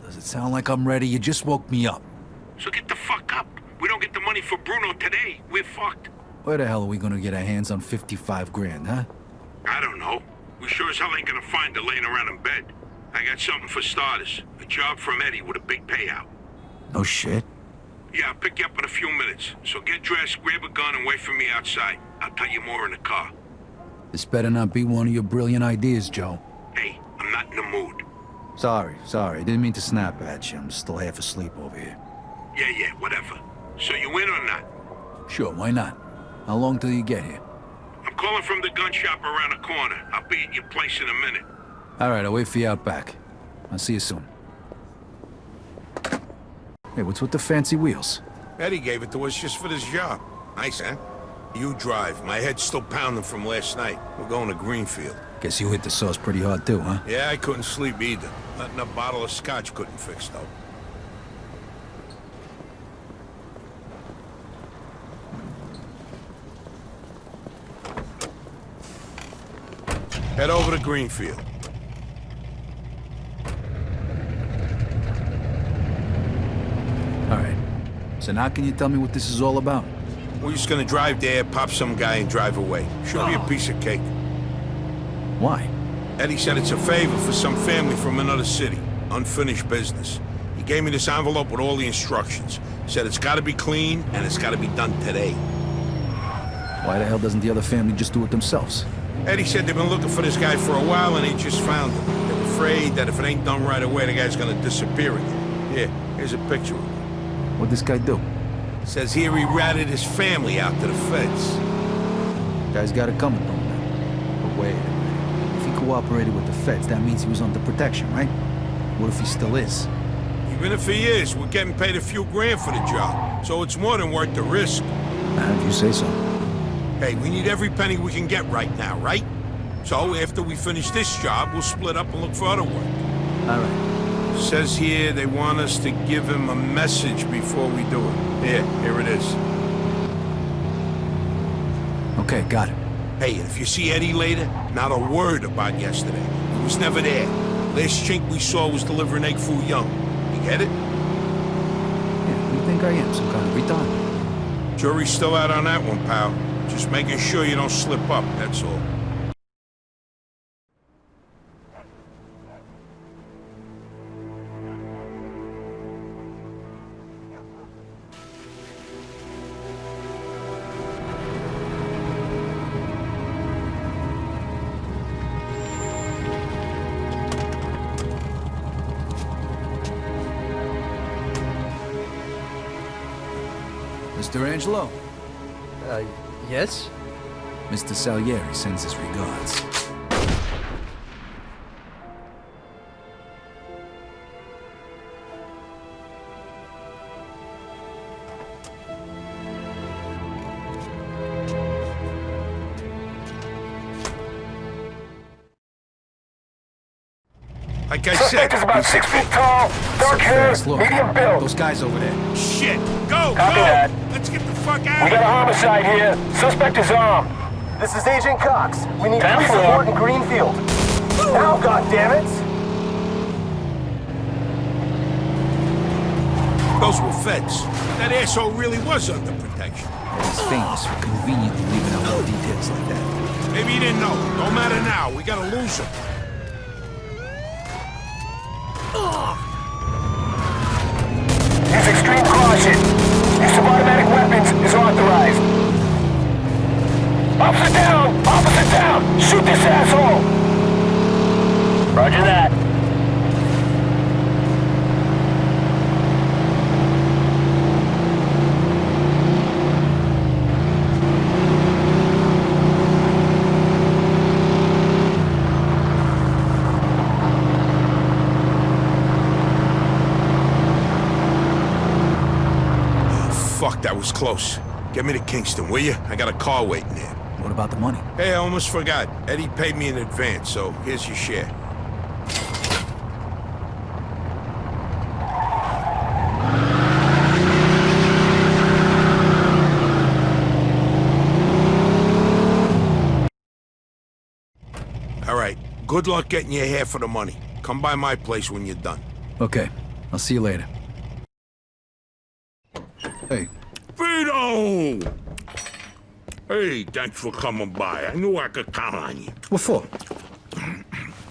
Does it sound like I'm ready? You just woke me up. So get the fuck up. We don't get the money for Bruno today, we're fucked. Where the hell are we gonna get our hands on 55 grand, huh? I don't know. We sure as hell ain't gonna find her laying around in bed. I got something for starters. A job from Eddie with a big payout. No shit. Yeah, I'll pick you up in a few minutes. So get dressed, grab a gun, and wait for me outside. I'll tell you more in the car. This better not be one of your brilliant ideas, Joe. Hey, I'm not in the mood. Sorry. Didn't mean to snap at you. I'm still half asleep over here. Yeah, whatever. So you in or not? Sure, why not? How long till you get here? I'm calling from the gun shop around the corner. I'll be at your place in a minute. All right, I'll wait for you out back. I'll see you soon. Hey, what's with the fancy wheels? Eddie gave it to us just for this job. Nice, huh? You drive. My head's still pounding from last night. We're going to Greenfield. Guess you hit the sauce pretty hard too, huh? Yeah, I couldn't sleep either. Nothing a bottle of scotch couldn't fix, though. Head over to Greenfield. All right. So now can you tell me what this is all about? We're just gonna drive there, pop some guy, and drive away. Should be a piece of cake. Why? Eddie said it's a favor for some family from another city. Unfinished business. He gave me this envelope with all the instructions. Said it's gotta be clean, and it's gotta be done today. Why the hell doesn't the other family just do it themselves? Eddie said they've been looking for this guy for a while, and they just found him. They're afraid that if it ain't done right away, the guy's gonna disappear again. Here, here's a picture of him. What'd this guy do? Says here he ratted his family out to the feds. Guy's got it coming, don't he? But wait a minute. If he cooperated with the feds, that means he was under protection, right? What if he still is? Even if he is, we're getting paid a few grand for the job, so it's more than worth the risk. If you say so. Hey, we need every penny we can get right now, right? So after we finish this job, we'll split up and look for other work. All right. Says here they want us to give him a message before we do it. Here it is. Okay, got it. Hey, if you see Eddie later, not a word about yesterday. He was never there. Last chink we saw was delivering egg foo young. You get it? Yeah, what do you think I am, some kind of retard? Jury's still out on that one, pal. Just making sure you don't slip up, that's all. Mr. Angelo? Yes? Mr. Salieri sends his regards. Like I said, Suspect is about 6 feet tall, dark hair, Look, medium build. those guys over there. shit! Go! Copy that. Let's get the fuck We out got a of here! homicide here. Suspect is armed. This is Agent Cox. We need police support in Greenfield. Now, goddammit! Those were feds. That asshole really was under protection. He's famous for conveniently leaving out little details like that. Maybe he didn't know. Don't matter now. We gotta lose him. Use extreme caution. Use of automatic weapons is authorized. Officer down! Officer down! Shoot this asshole! Roger that. Fuck, that was close. Get me to Kingston, will you? I got a car waiting there. What about the money? Hey, I almost forgot. Eddie paid me in advance, so here's your share. All right. Good luck getting your half of the money. Come by my place when you're done. Okay. I'll see you later. Hey, Vito! Hey, thanks for coming by. I knew I could count on you. what for?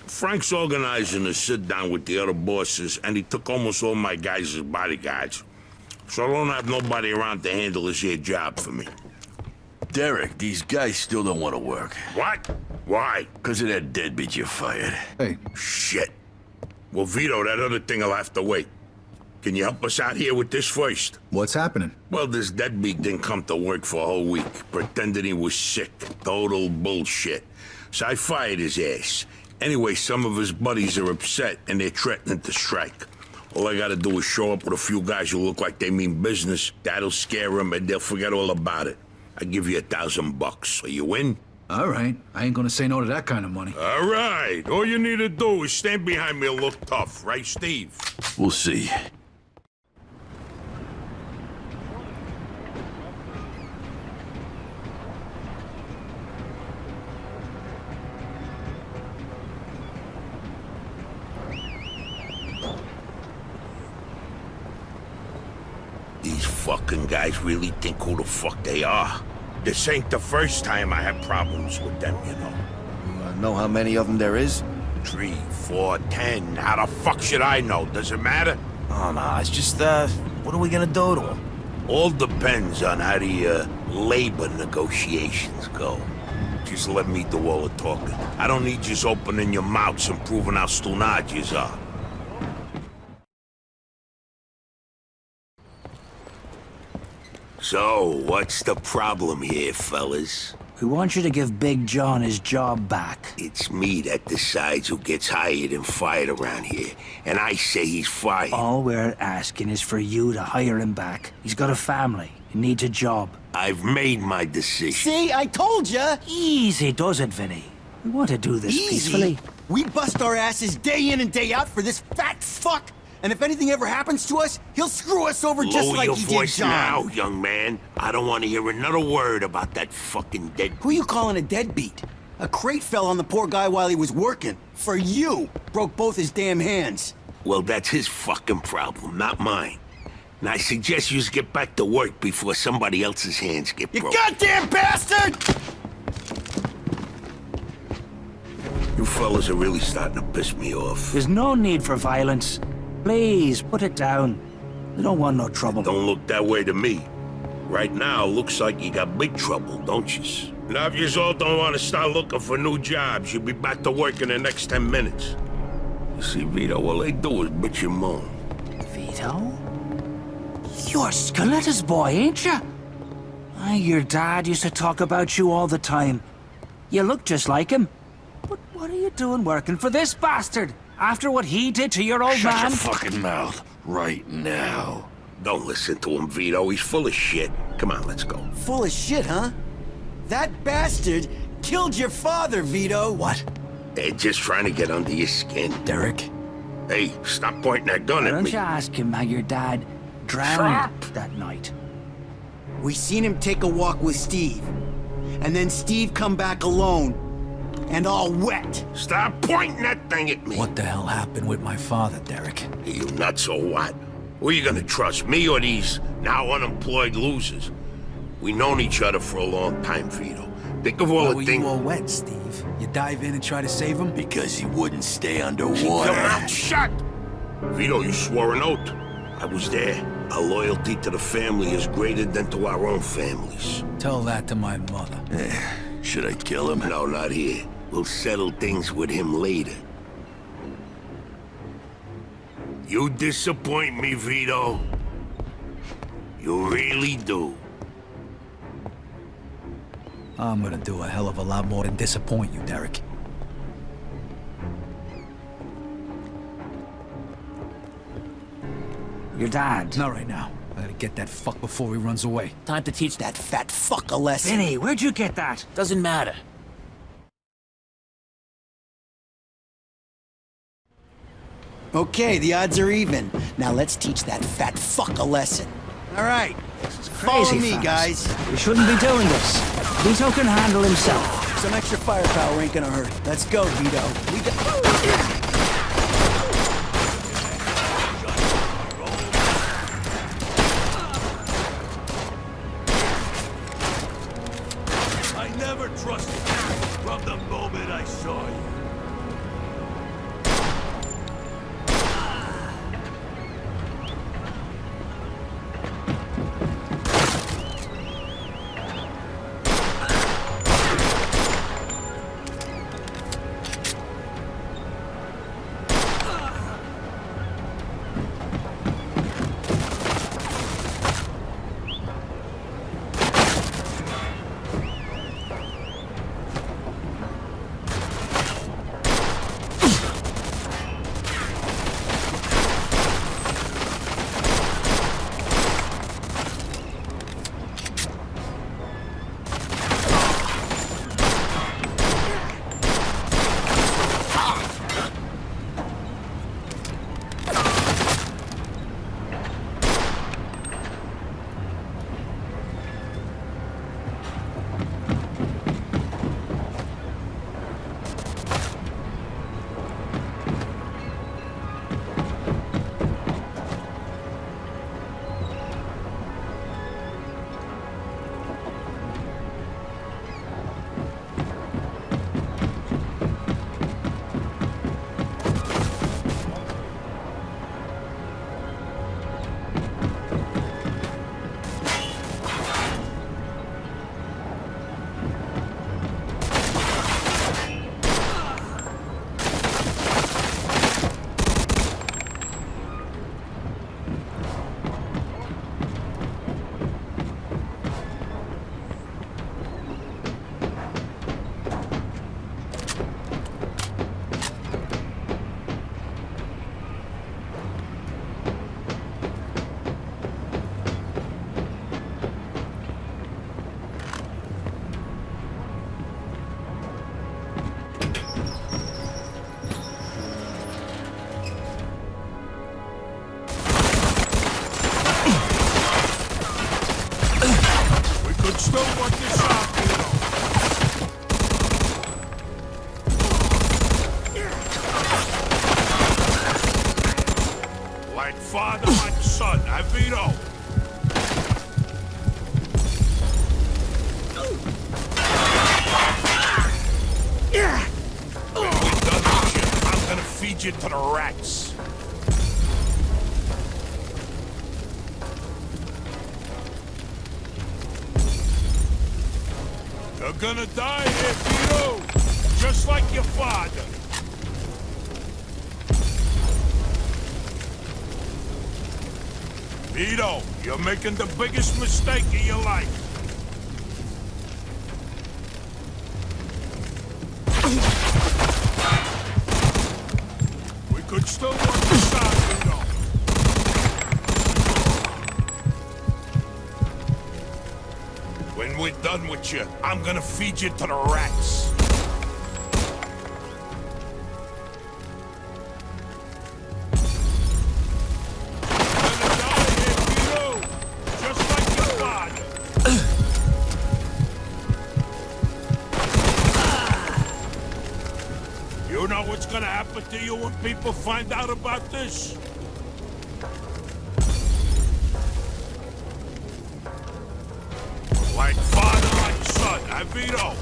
Frank's organizing a sit-down with the other bosses, and he took almost all my guys as bodyguards. So I don't have nobody around to handle this here job for me. Derek, these guys still don't want to work. What? Why? Because of that deadbeat you fired. Hey, Shit. Well, Vito, that other thing will have to wait. Can you help us out here with this first? what's happening? Well, this deadbeat didn't come to work for a whole week, pretending he was sick. Total bullshit. So I fired his ass. Anyway, some of his buddies are upset, and they're threatening to strike. All I gotta do is show up with a few guys who look like they mean business. That'll scare them, and they'll forget all about it. I give you $1,000. Are you in? All right, I ain't gonna say no to that kind of money. All right. All you need to do is stand behind me and look tough, right, Steve? We'll see. These fucking guys really think who the fuck they are. This ain't the first time I have problems with them, you know. Know how many of them there is? 3, 4, 10. How the fuck should I know? Does it matter? Oh, no, it's just, what are we gonna do to them? All depends on how the, labor negotiations go. Just let me do all the talking. I don't need you opening your mouths and proving how stunad yous are. So, what's the problem here, fellas? We want you to give Big John his job back. It's me that decides who gets hired and fired around here, and I say he's fired. All we're asking is for you to hire him back. He's got a family. He needs a job. I've made my decision. See, I told ya! Easy does it, Vinny. We want to do this peacefully. We bust our asses day in and day out for this fat fuck, and if anything ever happens to us, he'll screw us over just Lower like your he did voice John. now, young man. I don't want to hear another word about that fucking dead. Who you calling a deadbeat? A crate fell on the poor guy while he was working. For you. Broke both his damn hands. Well, that's his fucking problem, not mine. And I suggest you get back to work before somebody else's hands get You broken. goddamn bastard! You fellas are really starting to piss me off. There's no need for violence. Please, put it down. We don't want no trouble. Don't look that way to me. Right now, looks like you got big trouble, don't you? Now, if you all don't want to start looking for new jobs, you'll be back to work in the next 10 minutes. You see, Vito, all they do is bitch and moan. Vito? You're Scoletta's boy, ain't you? Your dad used to talk about you all the time. You look just like him. But what are you doing working for this bastard? After what he did to your old Shut man? your fucking mouth right now. Don't listen to him, Vito. He's full of shit. Come on, let's go. Full of shit, huh? That bastard killed your father, Vito. What? They're just trying to get under your skin. Derek? Hey, stop pointing that gun Why at don't me. you ask him how your dad drowned that night? We seen him take a walk with Steve. And then Steve come back alone. And all wet. Stop pointing that thing at me. What the hell happened with my father, Derek? Are you nuts or what? Who are you gonna trust, me or these now unemployed losers? We known each other for a long time, Vito. Think of all Why the were things. you all wet, Steve? You dive in and try to save him? Because he wouldn't stay Keep underwater. your mouth shut! Vito, you swore an oath. I was there. Our loyalty to the family is greater than to our own families. Tell that to my mother. Should I kill him? No, not here. We'll settle things with him later. You disappoint me, Vito. You really do. I'm gonna do a hell of a lot more than disappoint you, Derek. Your dad. Not right now. I gotta get that fuck before he runs away. Time to teach that fat fuck a lesson. Vinny, where'd you get that? Doesn't matter. Okay, the odds are even. Now let's teach that fat fuck a lesson. All right, follow Crazy me, fast. guys. We shouldn't be doing this. Vito can handle himself. Some extra firepower ain't gonna hurt. Let's go, Vito. We got... could still work this out, Vito. Like father, like son, huh, Vito? When we're done with you, I'm gonna feed you to the rats. You're gonna die here, Vito! Just like your father. Vito, you're making the biggest mistake of your life. We could still work this out, Vito. When we're done with you, I'm gonna feed you to the rats. You know what's gonna happen to you when people find out about this? Like father, like son, huh, Vito?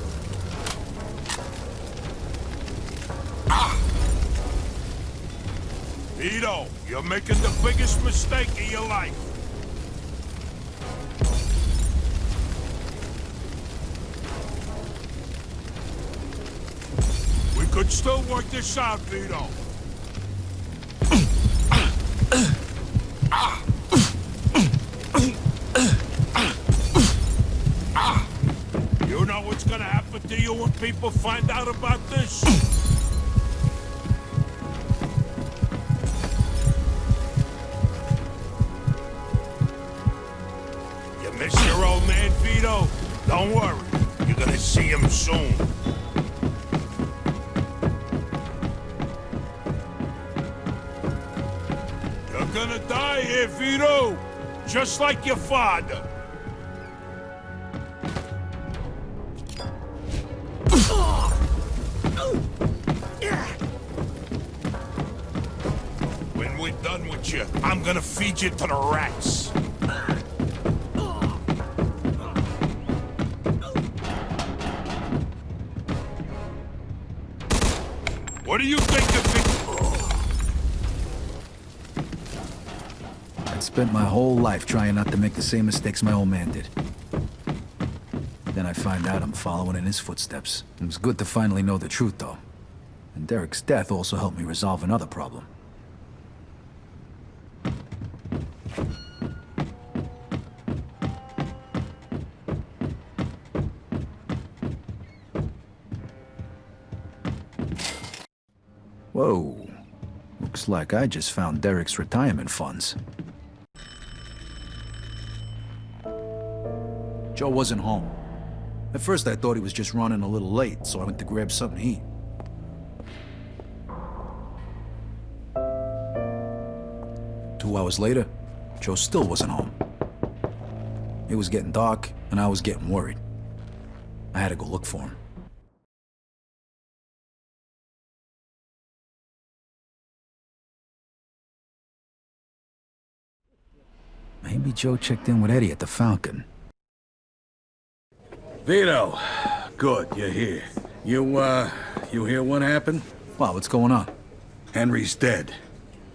Vito, you're making the biggest mistake of your life. We could still work this out, Vito. You know what's gonna happen to you when people find out about this? You miss your old man, Vito? Don't worry, you're gonna see him soon. You're gonna die here, Vito, just like your father. When we're done with you, I'm gonna feed you to the rats. What do you think of it? I'd spent my whole life trying not to make the same mistakes my old man did. Then I find out I'm following in his footsteps. It was good to finally know the truth, though. And Derek's death also helped me resolve another problem. Whoa. Looks like I just found Derek's retirement funds. Joe wasn't home. At first I thought he was just running a little late, so I went to grab something to eat. Two hours later, Joe still wasn't home. It was getting dark, and I was getting worried. I had to go look for him. Maybe Joe checked in with Eddie at the Falcon. Vito, good, you're here. You hear what happened? Wow, what's going on? Henry's dead.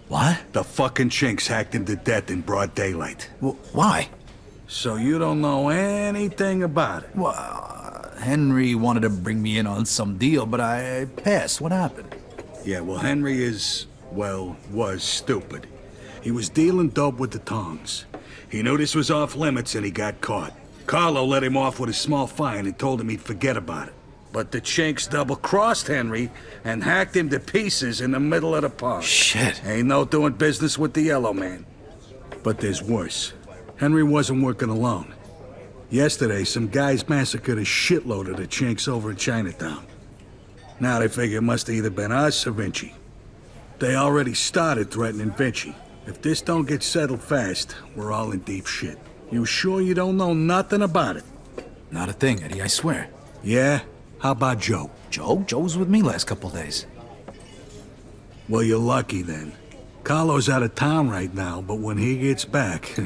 What? The fucking chinks hacked him to death in broad daylight. Why? So you don't know anything about it? Well, Henry wanted to bring me in on some deal, but I passed. What happened? Yeah, well, Henry was stupid. He was dealing dope with the tongs. He knew this was off limits and he got caught. Carlo let him off with a small fine and told him he'd forget about it. But the chinks double-crossed Henry and hacked him to pieces in the middle of the park. Shit. Ain't no doing business with the Yellow Man. But there's worse. Henry wasn't working alone. Yesterday, some guys massacred a shitload of the chinks over in Chinatown. Now they figure it must have either been us or Vinci. They already started threatening Vinci. If this don't get settled fast, we're all in deep shit. You sure you don't know nothing about it? Not a thing, Eddie, I swear. Yeah? How about Joe? Joe? Joe was with me last couple days. Well, you're lucky then. Carlo's out of town right now, but when he gets back,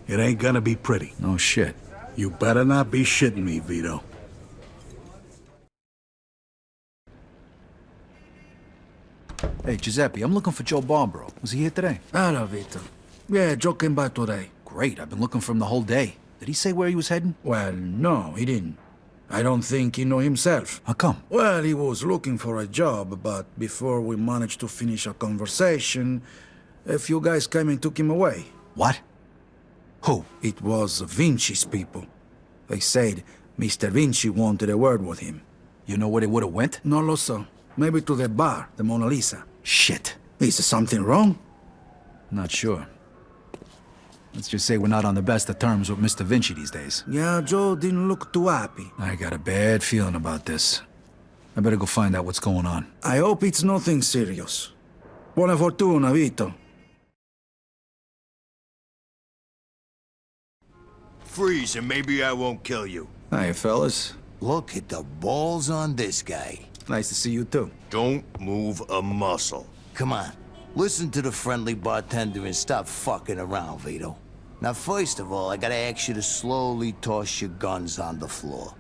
it ain't gonna be pretty. No shit. You better not be shitting me, Vito. Hey, Giuseppe, I'm looking for Joe Barbaro. Was he here today? Hello, Vito. Yeah, Joe came by today. Great, I've been looking for him the whole day. Did he say where he was heading? Well, no, he didn't. I don't think he know himself. How come? Well, he was looking for a job, but before we managed to finish a conversation, a few guys came and took him away. What? Who? It was Vinci's people. They said Mr. Vinci wanted a word with him. You know where they would've went? No lo so. Maybe to the bar, the Mona Lisa. Shit. Is something wrong? Not sure. Let's just say we're not on the best of terms with Mr. Vinci these days. Yeah, Joe didn't look too happy. I got a bad feeling about this. I better go find out what's going on. I hope it's nothing serious. Buona fortuna, Vito. Freeze and maybe I won't kill you. Hiya, fellas. Look at the balls on this guy. Nice to see you, too. Don't move a muscle. Come on. Listen to the friendly bartender and stop fucking around, Vito. Now, first of all, I gotta ask you to slowly toss your guns on the floor.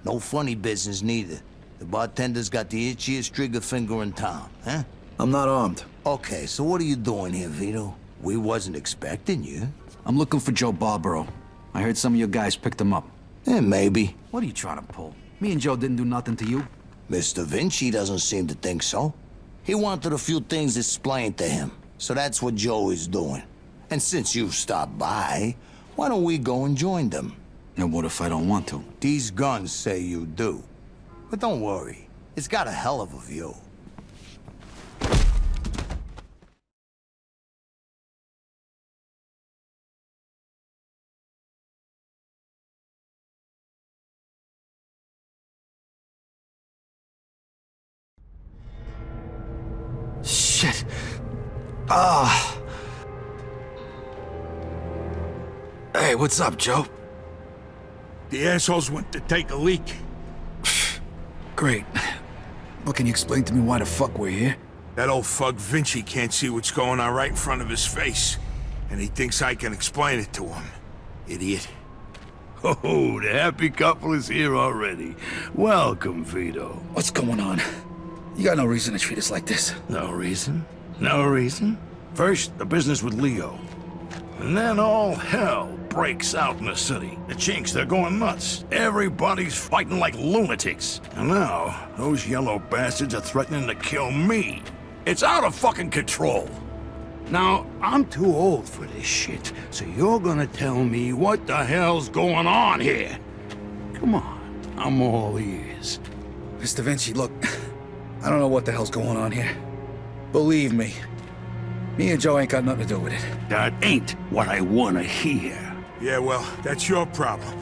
No funny business, neither. The bartender's got the itchiest trigger finger in town, huh? I'm not armed. Okay, so what are you doing here, Vito? We wasn't expecting you. I'm looking for Joe Barbaro. I heard some of your guys picked him up. Maybe. What are you trying to pull? Me and Joe didn't do nothing to you. Mr. Vinci doesn't seem to think so. He wanted a few things explained to him, so that's what Joe is doing. And since you've stopped by, why don't we go and join them? And what if I don't want to? These guns say you do. But don't worry, it's got a hell of a view. Shit. Ah. Hey, what's up, Joe? The assholes went to take a leak. Great. Well, can you explain to me why the fuck we're here? That old fuck Vinci can't see what's going on right in front of his face. And he thinks I can explain it to him. Idiot. Oh, the happy couple is here already. Welcome, Vito. What's going on? You got no reason to treat us like this. No reason? No reason? First, the business with Leo. And then all hell breaks out in the city. The Chinks, they're going nuts. Everybody's fighting like lunatics. And now, those yellow bastards are threatening to kill me. It's out of fucking control. Now, I'm too old for this shit, so you're gonna tell me what the hell's going on here. Come on, I'm all ears. Mr. Vinci, look, I don't know what the hell's going on here. Believe me, me and Joe ain't got nothing to do with it. That ain't what I wanna hear. Yeah, well, that's your problem.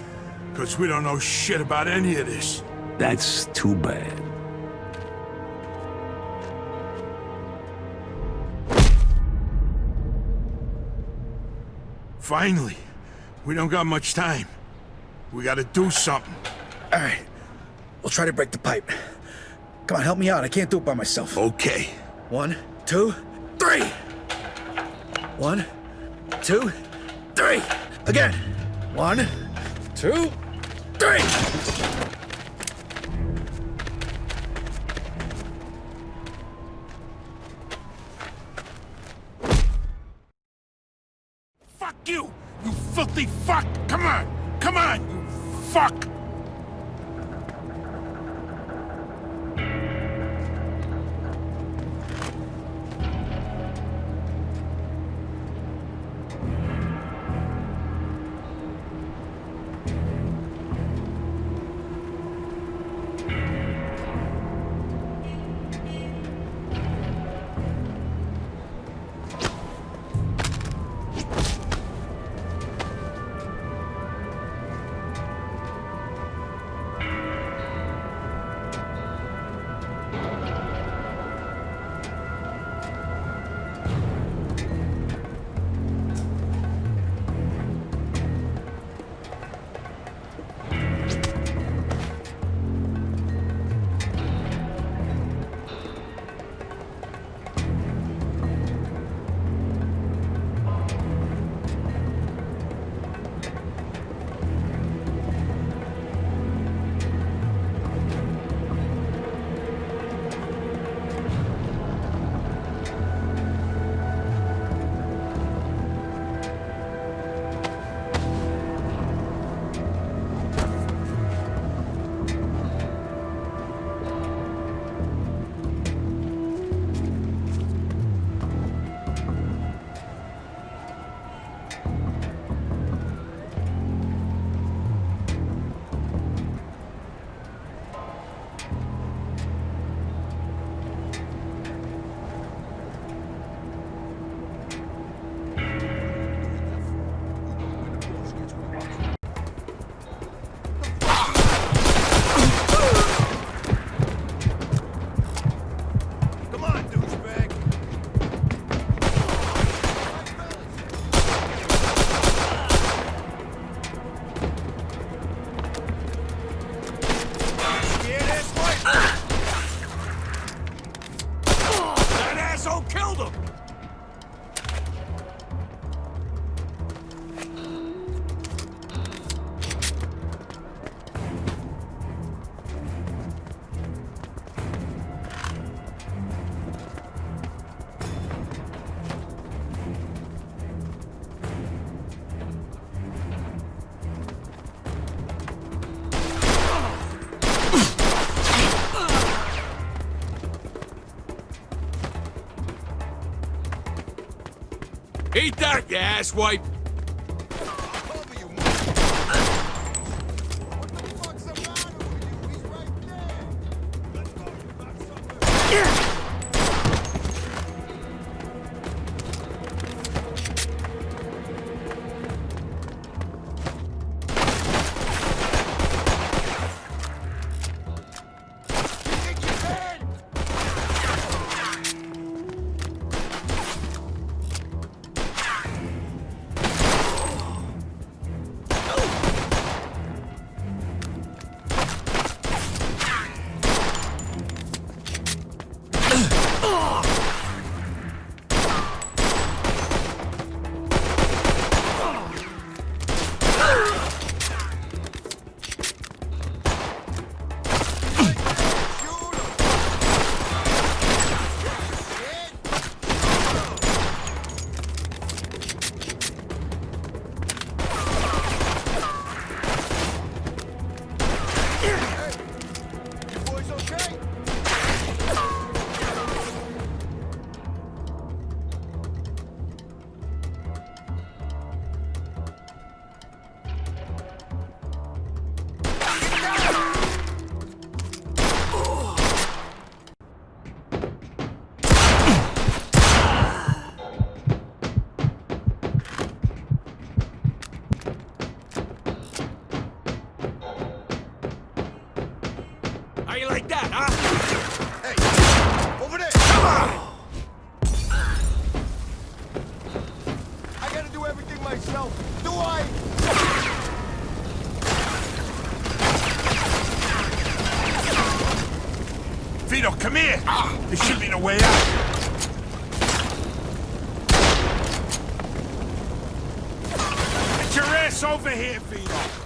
Because we don't know shit about any of this. That's too bad. Finally. We don't got much time. We gotta do something. All right, we'll try to break the pipe. Come on, help me out. I can't do it by myself. Okay. 1, 2, 3. 1, 2, 3. Again. 1, 2, 3. Fuck you! You filthy fuck! Come on! Come on, you fuck! what, you asswipe? How you like that, huh? Hey, over there! Come on! I gotta do everything myself. Do I? Vito, come here! This should be the way out. Get your ass over here, Vito!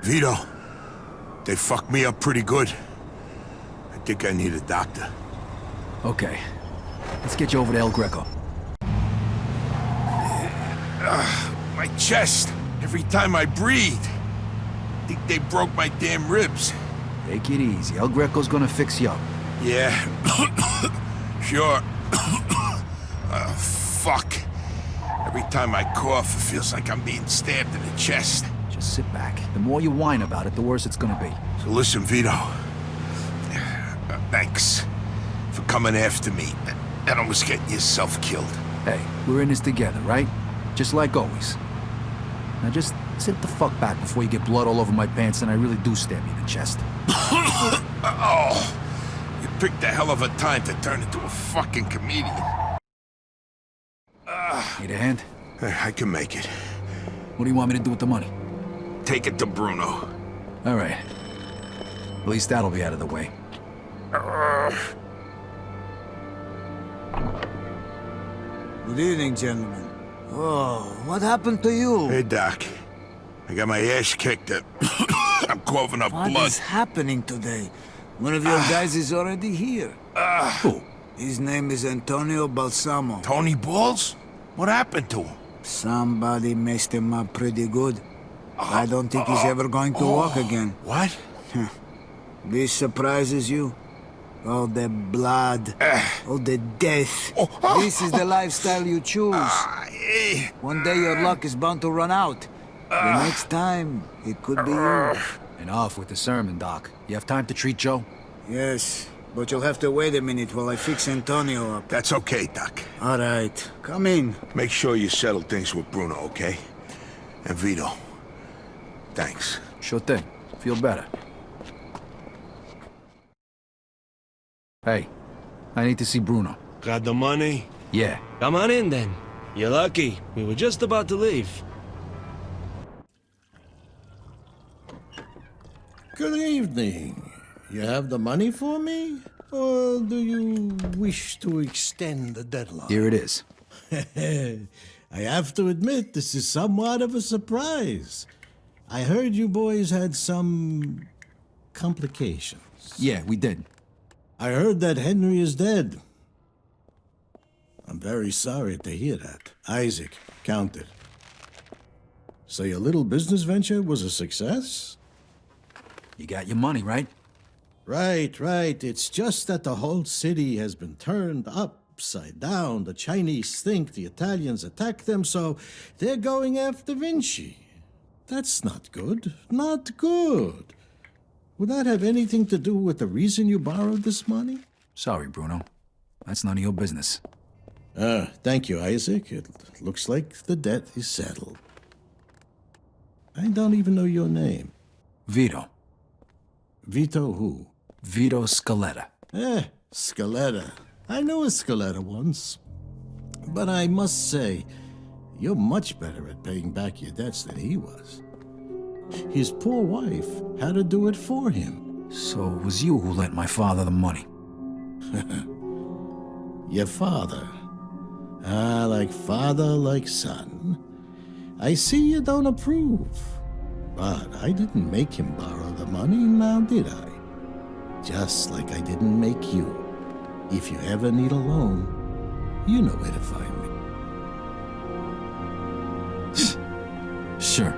Vito, they fucked me up pretty good. I think I need a doctor. Okay. Let's get you over to El Greco. My chest. Every time I breathe. I think they broke my damn ribs. Take it easy. El Greco's gonna fix you up. Yeah. Sure. Fuck. Every time I cough, it feels like I'm being stabbed in the chest. Just sit back. The more you whine about it, the worse it's gonna be. So listen, Vito. Thanks for coming after me and almost getting yourself killed. Hey, we're in this together, right? Just like always. Now just sit the fuck back before you get blood all over my pants and I really do stab you in the chest. Oh, you picked a hell of a time to turn into a fucking comedian. Need a hand? I can make it. What do you want me to do with the money? Take it to Bruno. All right. At least that'll be out of the way. Good evening, gentlemen. Oh, what happened to you? Hey, Doc. I got my ass kicked. I'm coughing up What blood. is happening today? One of your guys is already here. Who? His name is Antonio Balsamo. Tony Balls? What happened to him? Somebody messed him up pretty good. I don't think he's ever going to walk again. What? This surprises you? All the blood, all the death. This is the lifestyle you choose. One day your luck is bound to run out. The next time, it could be you. Enough with the sermon, Doc. You have time to treat Joe? Yes, but you'll have to wait a minute while I fix Antonio up. That's okay, Doc. All right, come in. Make sure you settle things with Bruno, okay? And Vito. Thanks. Sure thing. Feel better. Hey, I need to see Bruno. Got the money? Yeah. Come on in then. You're lucky. We were just about to leave. Good evening. You have the money for me? Or do you wish to extend the deadline? Here it is. I have to admit, this is somewhat of a surprise. I heard you boys had some complications. Yeah, we did. I heard that Henry is dead. I'm very sorry to hear that. Isaac, count it. So your little business venture was a success? You got your money, right? Right. It's just that the whole city has been turned upside down. The Chinese think the Italians attacked them, so they're going after Vinci. That's not good. Not good. Would that have anything to do with the reason you borrowed this money? Sorry, Bruno. That's none of your business. Thank you, Isaac. It looks like the debt is settled. I don't even know your name. Vito. Vito who? Vito Scaletta. Scaletta. I knew a Scaletta once. But I must say, you're much better at paying back your debts than he was. His poor wife had to do it for him. So it was you who lent my father the money? Your father? Like father, like son. I see you don't approve. But I didn't make him borrow the money, now did I? Just like I didn't make you. If you ever need a loan, you know where to find me. Sure.